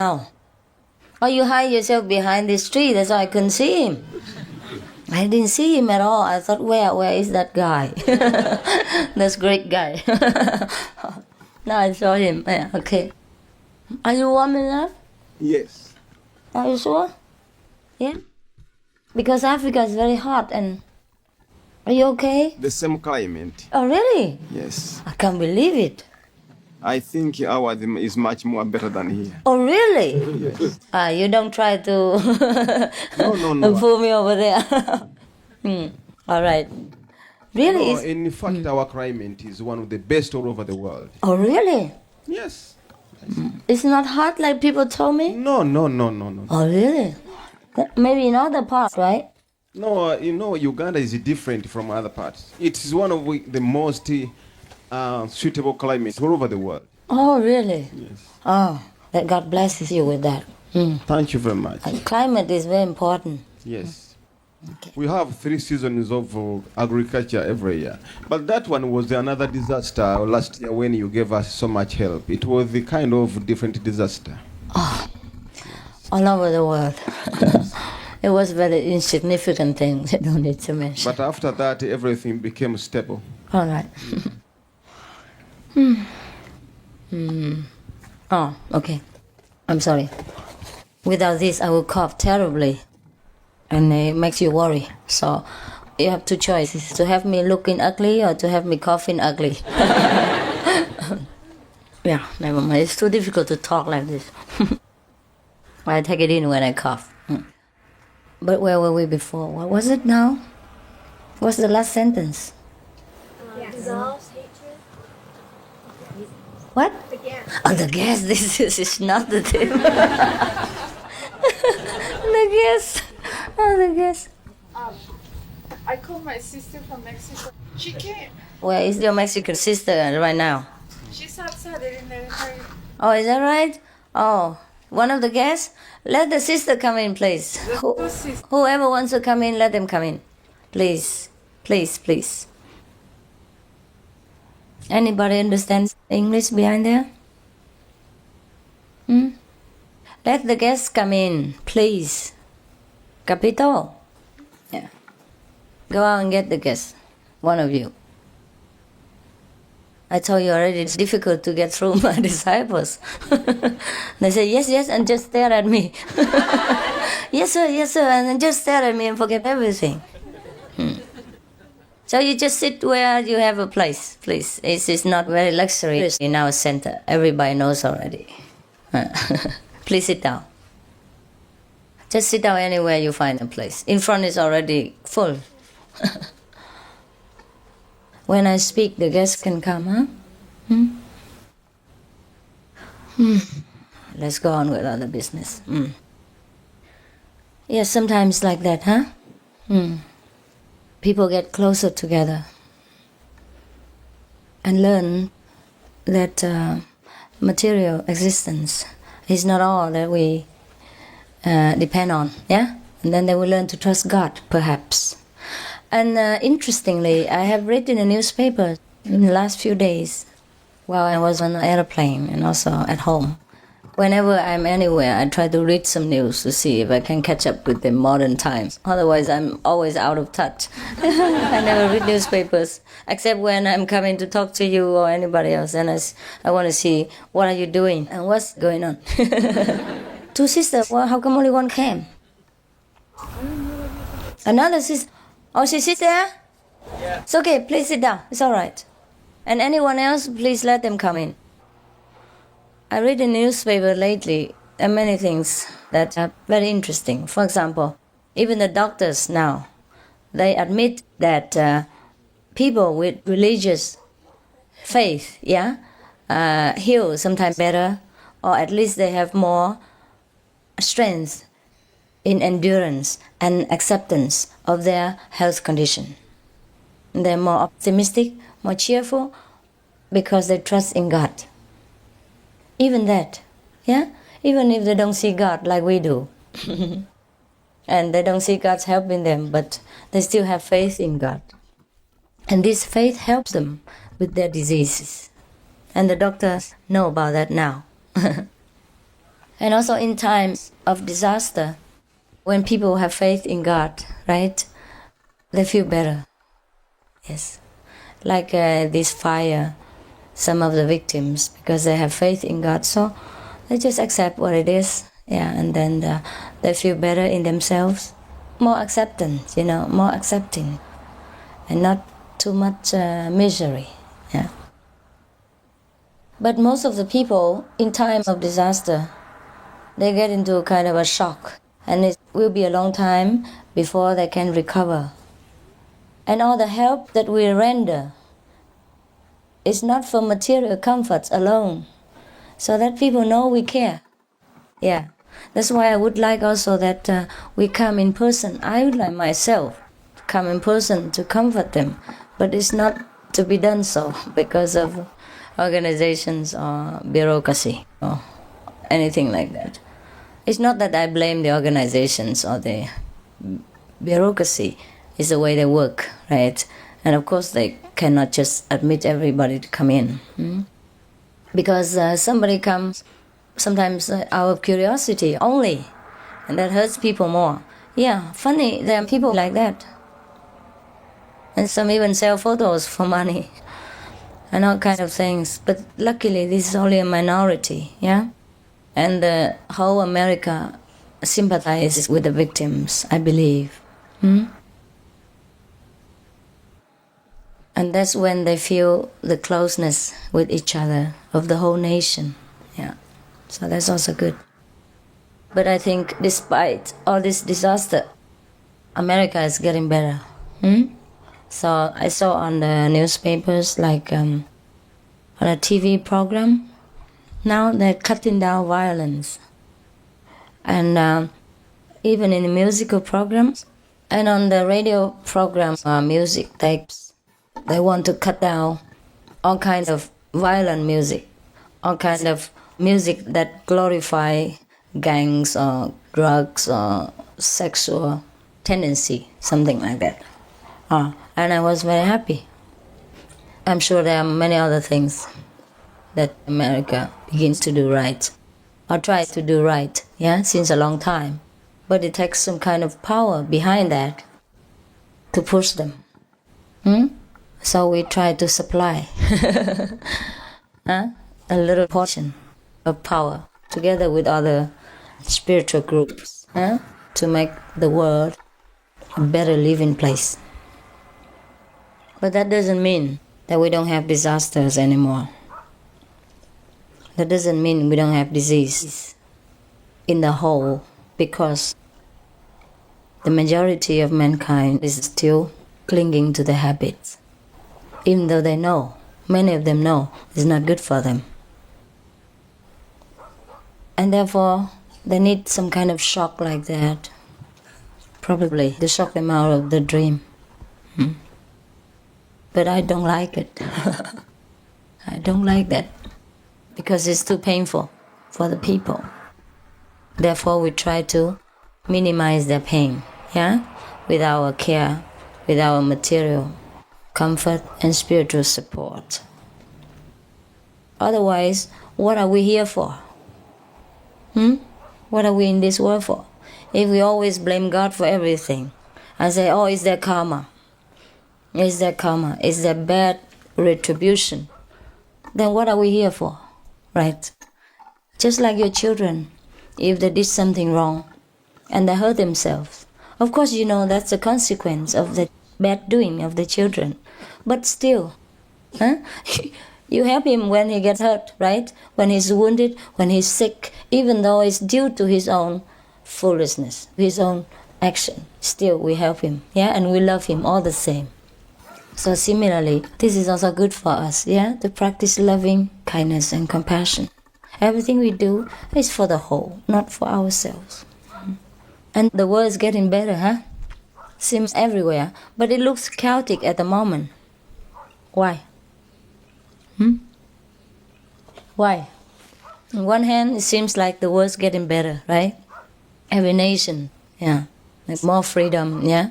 Oh. Oh, you hide yourself behind this tree, that's why I couldn't see him. I didn't see him at all. I thought, where is that guy? That's great guy. Now I saw him. Yeah, okay. Are you warm enough? Yes. Are you sure? Yeah? Because Africa is very hot and... Are you okay? The same climate. Oh, really? Yes. I can't believe it. I think ours is much more better than here. Oh, really? Yes. You don't try to No. pull me over there. All right. Really? No, in fact, our climate is one of the best all over the world. Oh, really? Yes. It's not hot like people told me? No. Oh, really? Maybe in other parts, right? No, Uganda is different from other parts. It is one of the most suitable climates all over the world. Oh, really? Yes. Oh, that God blesses you with that. Thank you very much. Climate is very important. Yes. Okay. We have 3 seasons of agriculture every year. But that one was another disaster last year when you gave us so much help. It was the kind of different disaster. Oh, all over the world. It was very insignificant thing. I don't need to mention. But after that, everything became stable. All right. Oh, okay. I'm sorry. Without this, I will cough terribly. And it makes you worry. So you have 2 choices. To have me looking ugly or to have me coughing ugly. Yeah, never mind. It's too difficult to talk like this. I take it in when I cough. But where were we before? What was it now? What's the last sentence? Dissolves hatred. What? The gas. Oh, the gas. This is not the thing. The gas. Oh, the gas. I called my sister from Mexico. She came. Where is your Mexican sister right now? She's outside. They didn't let her. Oh, is that right? Oh, one of the guests? Let the sister come in, please. Whoever wants to come in, let them come in. Please. Please, please. Anybody understands English behind there? Let the guests come in, please. Capito? Yeah. Go out and get the guests. One of you. I told you already, it's difficult to get through my disciples. They say, yes, and just stare at me. Yes, sir, and then just stare at me and forget everything. So you just sit where you have a place, please. It's not very luxurious in our center. Everybody knows already. Please sit down. Just sit down anywhere you find a place. In front is already full. When I speak, the guests can come, huh? Let's go on with other business. Yes, sometimes like that, huh? People get closer together and learn that material existence is not all that we depend on, yeah? And then they will learn to trust God, perhaps. And interestingly, I have read in a newspaper in the last few days while I was on an airplane and also at home. Whenever I'm anywhere, I try to read some news to see if I can catch up with the modern times. Otherwise, I'm always out of touch. I never read newspapers, except when I'm coming to talk to you or anybody else. And I want to see, what are you doing and what's going on? 2 sisters, well, how come only one came? Another sister. Oh, she sits there? Yeah. It's okay, please sit down. It's all right. And anyone else, please let them come in. I read in the newspaper lately many things that are very interesting. For example, even the doctors now, they admit that people with religious faith, heal sometimes better, or at least they have more strength in endurance and acceptance of their health condition. They're more optimistic, more cheerful, because they trust in God. Even that, even if they don't see God like we do. And they don't see God's help in them, but they still have faith in God. And this faith helps them with their diseases. And the doctors know about that now. And also in times of disaster, when people have faith in God, right, they feel better. Yes. Like this fire, some of the victims, because they have faith in God, so they just accept what it is. Yeah, and then they feel better in themselves. More acceptance, more accepting. And not too much misery. Yeah. But most of the people in times of disaster, they get into a kind of a shock, and it will be a long time before they can recover. And all the help that we render is not for material comforts alone, so that people know we care. Yeah, that's why I would like also that we come in person. I would like myself to come in person to comfort them, but it's not to be done so because of organizations or bureaucracy or anything like that. It's not that I blame the organizations or the bureaucracy. It's the way they work, right? And of course they cannot just admit everybody to come in. Because somebody comes sometimes out of curiosity only, and that hurts people more. Yeah, funny, there are people like that. And some even sell photos for money and all kind of things. But luckily this is only a minority, yeah? And the whole America sympathizes with the victims, I believe. And that's when they feel the closeness with each other of the whole nation. Yeah. So that's also good. But I think despite all this disaster, America is getting better. So I saw on the newspapers, like on a TV program, now they're cutting down violence. And even in the musical programs and on the radio programs, music tapes, they want to cut down all kinds of violent music, all kinds of music that glorify gangs or drugs or sexual tendency, something like that. And I was very happy. I'm sure there are many other things that America begins to do right, or tries to do right, yeah, since a long time. But it takes some kind of power behind that to push them. So we try to supply a little portion of power together with other spiritual groups to make the world a better living place. But that doesn't mean that we don't have disasters anymore. That doesn't mean we don't have disease in the whole, because the majority of mankind is still clinging to the habits, even though they know, many of them know, it's not good for them. And therefore, they need some kind of shock like that, probably to shock them out of the dream. But I don't like it. I don't like that, because it's too painful for the people. Therefore, we try to minimize their pain, yeah, with our care, with our material comfort and spiritual support. Otherwise, what are we here for? What are we in this world for? If we always blame God for everything and say, oh, it's their karma, it's their karma, it's their bad retribution, then what are we here for, right? Just like your children, if they did something wrong and they hurt themselves, of course you know that's the consequence of the bad doing of the children. But still, you help him when he gets hurt, right? When he's wounded, when he's sick, even though it's due to his own foolishness, his own action. Still, we help him, yeah, and we love him all the same. So similarly, this is also good for us, yeah, to practice loving kindness and compassion. Everything we do is for the whole, not for ourselves. And the world is getting better, Seems everywhere, but it looks chaotic at the moment. Why? Why? On one hand, it seems like the world's getting better, right? Every nation, yeah, like more freedom, yeah.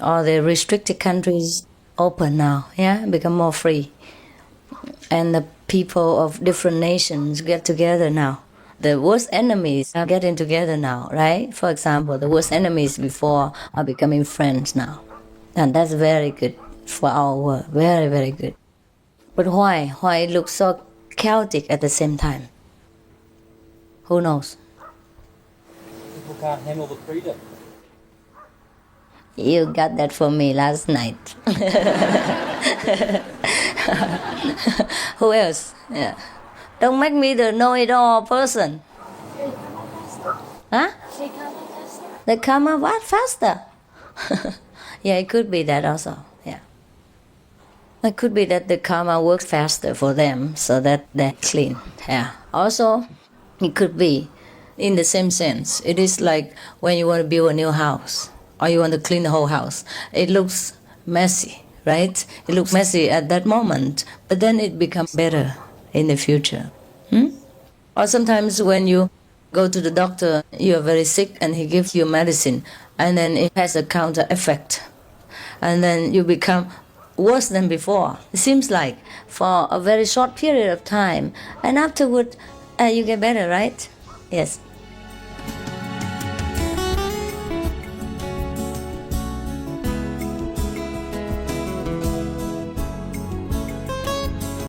All the restricted countries open now, yeah, become more free. And the people of different nations get together now. the worst enemies are getting together now, right? For example, the worst enemies before are becoming friends now. And that's very good for our world. Very, very good. But why? Why it looks so chaotic at the same time? Who knows? People can't handle the freedom. You got that for me last night. Who else? Yeah. Don't make me the know-it-all person. Huh? They come up what? Faster? Yeah, it could be that also. Yeah. It could be that the karma works faster for them so that they're clean. Yeah. Also, it could be in the same sense. It is like when you want to build a new house or you want to clean the whole house. It looks messy, right? It looks messy at that moment, but then it becomes better in the future. Or sometimes when you go to the doctor, you are very sick and he gives you medicine and then it has a counter effect. And then you become worse than before. It seems like for a very short period of time. And afterward, you get better, right? Yes.